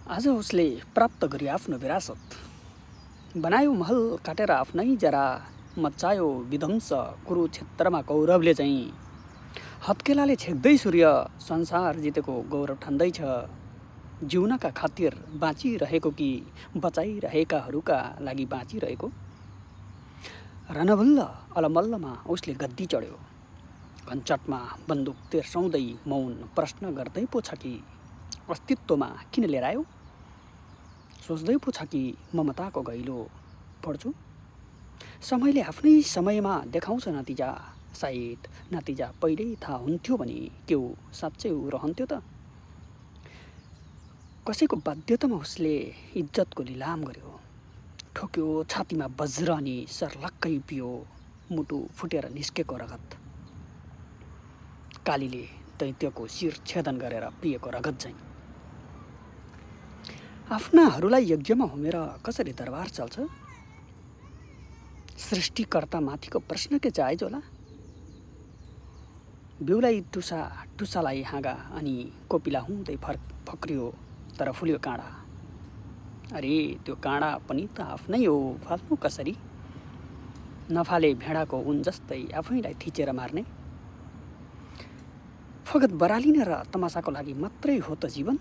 आज उसले प्राप्त गरी आफ्नो विरासत बनायो महल काटेर आफ्नै जरा मचायो विध्वंस कुरुक्षेत्रमा कौरवले चाहिँ हत्केलाले छेक्दै सूर्य संसार जितेको गौरव ठान्दैछ। जिउनका खातिर बाँचिरहेको कि बचाइरहेकाहरूका लागि बाँचिरहेको। रणभुल्ल अलमल्लमा उसले गद्दी चढ्यो। कञ्चटमा बन्दुक तेर्साउँदै मौन प्रश्न गर्दै पो छ कि अस्तित्वमा किन लिएर आयो। सोच्दै पो छ कि ममताको गहिलो पढ्छु। समयले आफ्नै समयमा देखाउँछ नतिजा। सायद नतिजा पहिल्यै थाहा हुन्थ्यो भने के ऊ साँच्चै ऊ रहन्थ्यो त। कसैको बाध्यतामा उसले इज्जतको लिलाम गर्यो। ठोक्यो छातीमा वज्र अनि सर्लक्कै पियो मुटु फुटेर निस्केको रगत। कालीले दैत्यको शिर छेदन गरेर पिएको रगत चाहिँ। आफ्नाहरूलाई यज्ञमा होमेर कसरी दरबार चल्छ। सृष्टिकर्ता माथिको प्रश्न के जायज होला। बिउलाई टुसालाई हाँगा अनि कोपिला हुँदै फक्रियो तर फुल्यो काँडा। अरे त्यो काँडा पनि त आफ्नै हो, फाल्नु कसरी। नफाले भेडाको उन जस्तै आफैलाई थिचेर मार्ने। फगत बरालिन र तमासाको लागि मात्रै हो त जीवन।